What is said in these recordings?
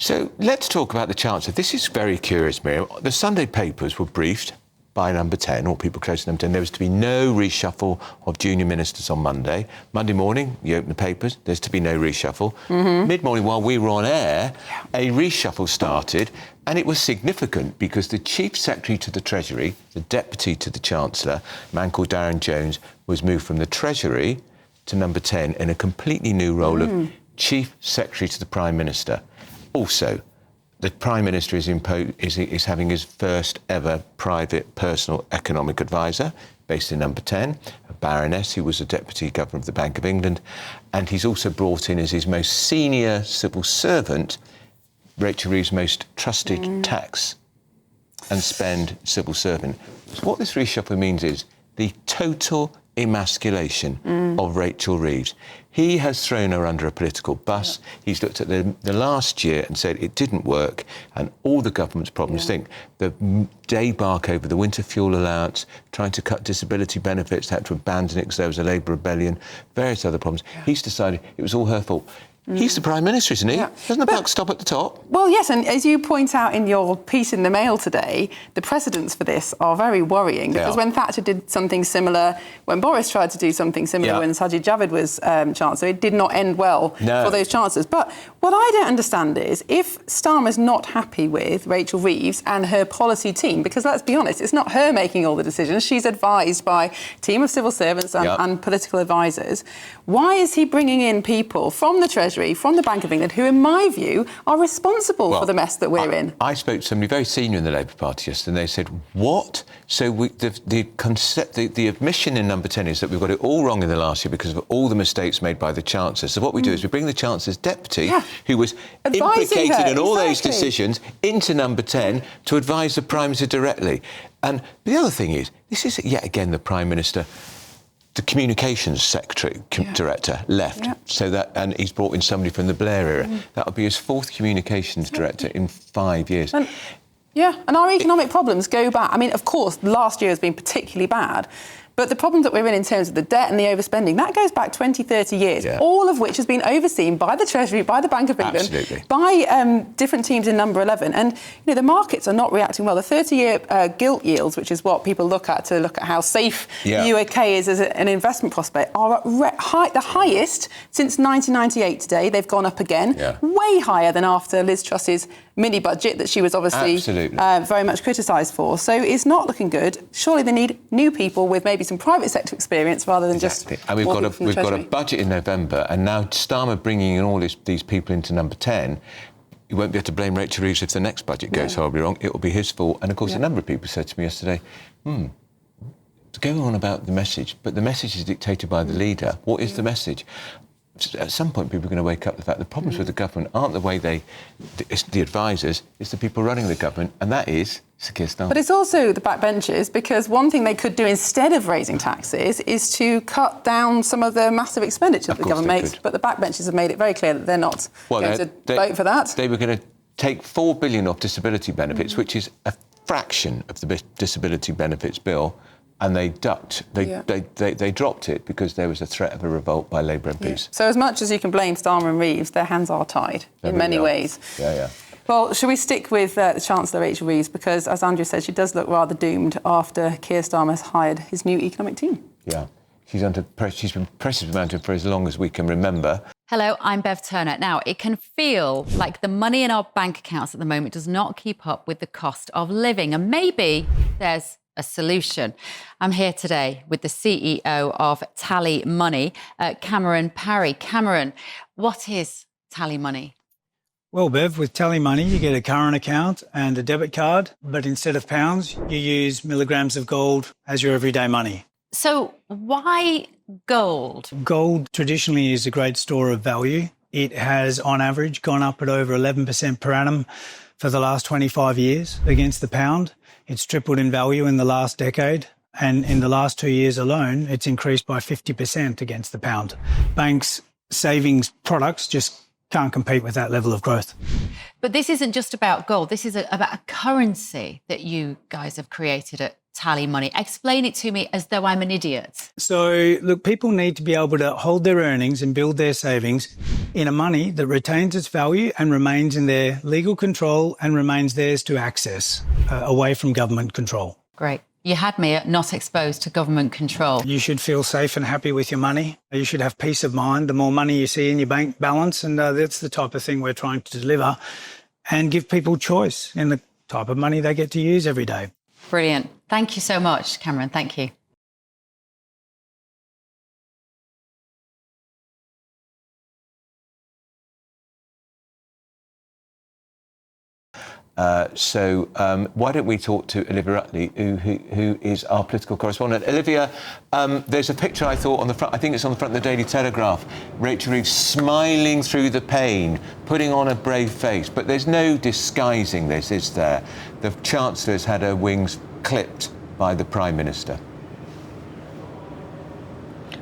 So let's talk about the Chancellor. This is very curious, Miriam. The Sunday papers were briefed by Number 10, or people close to Number 10. There was to be no reshuffle of junior ministers on Monday. Monday morning, you open the papers, there's to be no reshuffle. Mid-morning, while we were on air, a reshuffle started, and it was significant because the Chief Secretary to the Treasury, the Deputy to the Chancellor, a man called Darren Jones, was moved from the Treasury to Number 10 in a completely new role of Chief Secretary to the Prime Minister. Also, the Prime Minister is having his first ever private personal economic advisor, based in Number 10, a Baroness who was a Deputy Governor of the Bank of England. And he's also brought in as his most senior civil servant, Rachel Reeves' most trusted tax and spend civil servant. So what this reshuffle means is the total emasculation of Rachel Reeves. He has thrown her under a political bus. He's looked at the last year and said it didn't work, and all the government's problems. Think the debark over the winter fuel allowance, trying to cut disability benefits, had to abandon it because there was a Labour rebellion, various other problems. He's decided it was all her fault. He's the Prime Minister, isn't he? Doesn't the buck stop at the top? Well, yes, and as you point out in your piece in the Mail today, the precedents for this are very worrying, because when Thatcher did something similar, when Boris tried to do something similar when Sajid Javid was Chancellor, it did not end well for those Chancellors. But what I don't understand is, if Starmer's not happy with Rachel Reeves and her policy team, because let's be honest, it's not her making all the decisions, she's advised by a team of civil servants and political advisors, why is he bringing in people from the Treasury, from the Bank of England, who, in my view, are responsible for the mess that we're in? I spoke to somebody very senior in the Labour Party yesterday, and they said, what? So the admission in Number 10 is that we've got it all wrong in the last year because of all the mistakes made by the Chancellor. So what we do is we bring the Chancellor's deputy, who was implicated in all those decisions, into Number 10 to advise the Prime Minister directly. And the other thing is, this is yet again the Prime Minister. The communications secretary, director, left, so that, and he's brought in somebody from the Blair era. That'll be his fourth communications director in 5 years. And our economic problems go back. I mean, of course, last year has been particularly bad, but the problems that we're in terms of the debt and the overspending, that goes back 20, 30 years, all of which has been overseen by the Treasury, by the Bank of England, by different teams in Number 11. And, the markets are not reacting well. The 30-year gilt yields, which is what people look at to look at how safe the UK is as an investment prospect, are at the highest since 1998 today. They've gone up again, way higher than after Liz Truss's mini-budget that she was obviously very much criticised for. So it's not looking good. Surely they need new people with maybe some private sector experience rather than just... And we've got a budget in November, and now Starmer bringing in all these people into Number 10, you won't be able to blame Rachel Reeves if the next budget goes horribly wrong. It will be his fault. And, of course, a number of people said to me yesterday, it's going on about the message, but the message is dictated by the leader. What is the message? At some point, people are going to wake up to the fact the problems with the government aren't the way it's the advisors, it's the people running the government, and that is Sir Keir Starmer. But it's also the backbenchers, because one thing they could do instead of raising taxes is to cut down some of the massive expenditure that the government makes. But the backbenchers have made it very clear that they're not going to vote for that. They were going to take $4 billion off disability benefits, which is a fraction of the disability benefits bill. And they dropped it because there was a threat of a revolt by Labour MPs. So as much as you can blame Starmer and Reeves, their hands are tied in many ways. Well, should we stick with the Chancellor, Rachel Reeves? Because, as Andrew said, she does look rather doomed after Keir Starmer has hired his new economic team. Yeah, she's under pressure. She's been pressing mountain for as long as we can remember. Hello, I'm Bev Turner. Now, it can feel like the money in our bank accounts at the moment does not keep up with the cost of living. And maybe there's a solution. I'm here today with the CEO of TallyMoney, Cameron Parry. Cameron, what is TallyMoney? Well, Bev, with TallyMoney, you get a current account and a debit card, but instead of pounds, you use milligrams of gold as your everyday money. So why gold? Gold traditionally is a great store of value. It has, on average, gone up at over 11% per annum for the last 25 years against the pound. It's tripled in value in the last decade, and in the last 2 years alone, it's increased by 50% against the pound. Banks' savings products just can't compete with that level of growth. But this isn't just about gold. This is about a currency that you guys have created at TallyMoney? Explain it to me as though I'm an idiot. So, look, people need to be able to hold their earnings and build their savings in a money that retains its value and remains in their legal control and remains theirs to access, away from government control. Great. You had me at not exposed to government control. You should feel safe and happy with your money. You should have peace of mind the more money you see in your bank balance, and that's the type of thing we're trying to deliver, and give people choice in the type of money they get to use every day. Brilliant. Thank you so much, Cameron. Thank you. Why don't we talk to Olivia Utley, who is our political correspondent. Olivia, there's a picture I thought on the front, I think it's on the front of the Daily Telegraph, Rachel Reeves smiling through the pain, putting on a brave face, but there's no disguising this, is there? The Chancellor's had her wings clipped by the Prime Minister.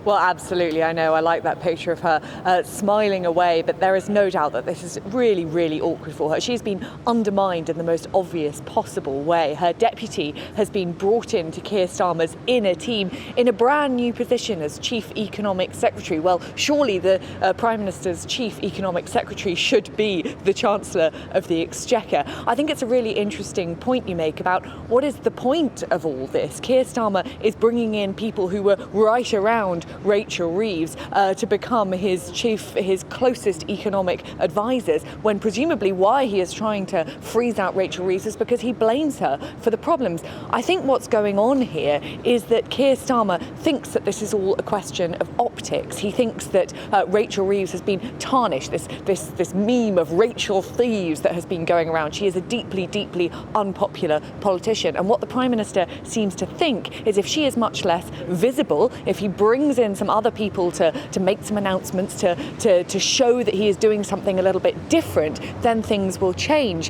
Well, absolutely. I know. I like that picture of her smiling away, but there is no doubt that this is really, really awkward for her. She's been undermined in the most obvious possible way. Her deputy has been brought into Keir Starmer's inner team in a brand new position as Chief Economic Secretary. Well, surely the Prime Minister's Chief Economic Secretary should be the Chancellor of the Exchequer. I think it's a really interesting point you make about what is the point of all this. Keir Starmer is bringing in people who were right around Rachel Reeves to become his closest economic advisors, when presumably why he is trying to freeze out Rachel Reeves is because he blames her for the problems. I think what's going on here is that Keir Starmer thinks that this is all a question of optics. He thinks that Rachel Reeves has been tarnished, this meme of Rachel Thieves that has been going around. She is a deeply, deeply unpopular politician. And what the Prime Minister seems to think is if she is much less visible, if he brings in some other people to make some announcements, to show that he is doing something a little bit different, then things will change.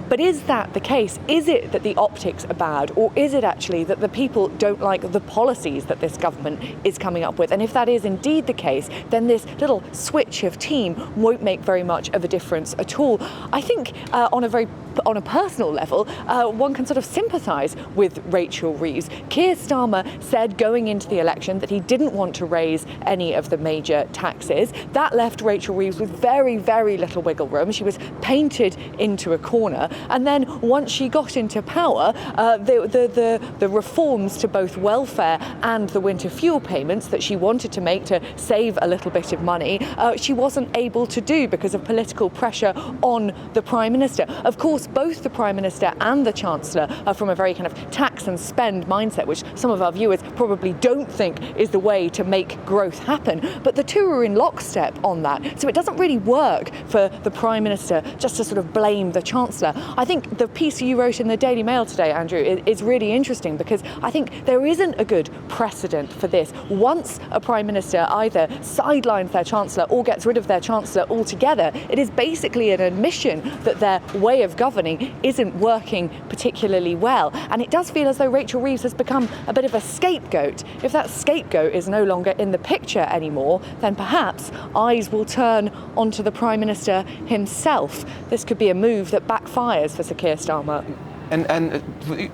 But is that the case? Is it that the optics are bad, or is it actually that the people don't like the policies that this government is coming up with? And if that is indeed the case, then this little switch of team won't make very much of a difference at all. I think on a personal level, one can sort of sympathise with Rachel Reeves. Keir Starmer said going into the election that he didn't want to raise any of the major taxes. That left Rachel Reeves with very, very little wiggle room. She was painted into a corner. And then once she got into power, the reforms to both welfare and the winter fuel payments that she wanted to make to save a little bit of money, she wasn't able to do because of political pressure on the Prime Minister. Of course, both the Prime Minister and the Chancellor are from a very kind of tax and spend mindset, which some of our viewers probably don't think is the way to make growth happen. But the two are in lockstep on that. So it doesn't really work for the Prime Minister just to sort of blame the Chancellor. I think the piece you wrote in the Daily Mail today, Andrew, is really interesting because I think there isn't a good precedent for this. Once a Prime Minister either sidelines their Chancellor or gets rid of their Chancellor altogether, it is basically an admission that their way of governing isn't working particularly well. And it does feel as though Rachel Reeves has become a bit of a scapegoat. If that scapegoat is no longer in the picture anymore, then perhaps eyes will turn onto the Prime Minister himself. This could be a move that backfires for Sir Keir Starmer. And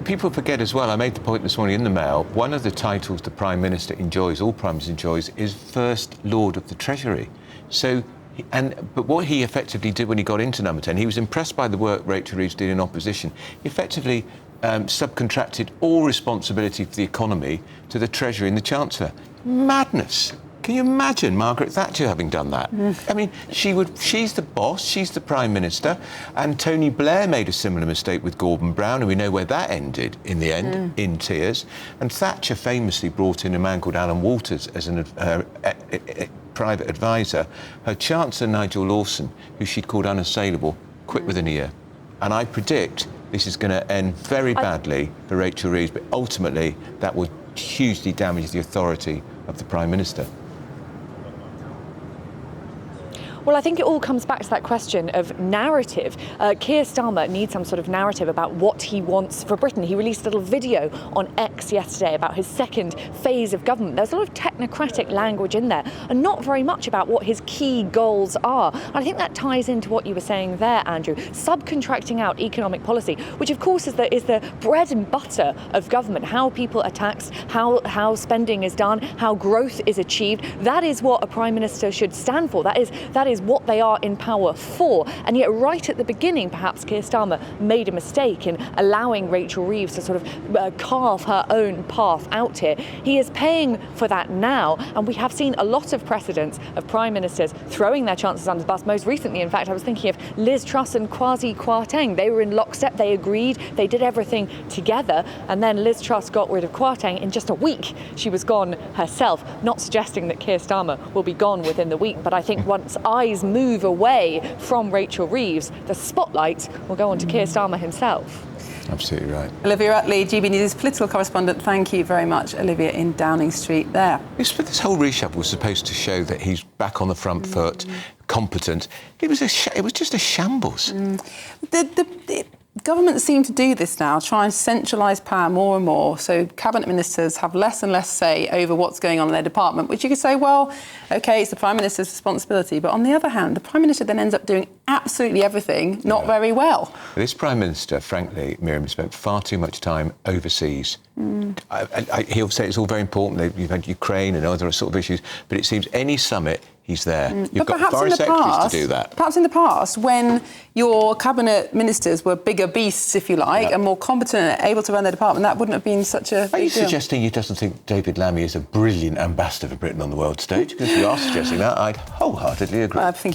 people forget as well, I made the point this morning in the Mail, one of the titles the Prime Minister enjoys, all Prime Ministers enjoys, is First Lord of the Treasury. But what he effectively did when he got into Number 10, he was impressed by the work Rachel Reeves did in opposition. He effectively subcontracted all responsibility for the economy to the Treasury and the Chancellor. Madness. Can you imagine Margaret Thatcher having done that? I mean, she's the boss, she's the Prime Minister, and Tony Blair made a similar mistake with Gordon Brown, and we know where that ended in the end, in tears. And Thatcher famously brought in a man called Alan Walters as a private advisor. Her Chancellor, Nigel Lawson, who she'd called unassailable, quit within a year. And I predict this is going to end very badly for Rachel Reeves, but ultimately that will hugely damage the authority of the Prime Minister. Well, I think it all comes back to that question of narrative. Keir Starmer needs some sort of narrative about what he wants for Britain. He released a little video on X yesterday about his second phase of government. There's a lot of technocratic language in there and not very much about what his key goals are. And I think that ties into what you were saying there, Andrew. Subcontracting out economic policy, which of course is the bread and butter of government, how people are taxed, how spending is done, how growth is achieved. That is what a Prime Minister should stand for. That is what they are in power for. And yet right at the beginning, perhaps Keir Starmer made a mistake in allowing Rachel Reeves to sort of carve her own path out here. He is paying for that now, and we have seen a lot of precedents of Prime Ministers throwing their chances under the bus. Most recently, in fact, I was thinking of Liz Truss and Kwasi Kwarteng. They were in lockstep, they agreed, they did everything together, and then Liz Truss got rid of Kwarteng in just a week. She was gone herself, not suggesting that Keir Starmer will be gone within the week, but I think once eyes move away from Rachel Reeves, the spotlight will go on to Keir Starmer himself. Absolutely right. Olivia Utley, GB News' political correspondent. Thank you very much, Olivia, in Downing Street there. This whole reshuffle was supposed to show that he's back on the front foot, competent. It was just a shambles. The government seem to do this now, try and centralise power more and more, so cabinet ministers have less and less say over what's going on in their department, which you could say, well, OK, it's the Prime Minister's responsibility. But on the other hand, the Prime Minister then ends up doing absolutely everything not very well. This Prime Minister, frankly, Miriam, spent far too much time overseas. He'll say it's all very important. You've had Ukraine and other sort of issues, but it seems any summit, he's there. You've got foreign secretaries to do that. Perhaps in the past, when your cabinet ministers were bigger beasts, if you like, and more competent and able to run their department, that wouldn't have been such a big deal. Are you suggesting you doesn't think David Lammy is a brilliant ambassador for Britain on the world stage? Because if you are suggesting that, I'd wholeheartedly agree. I think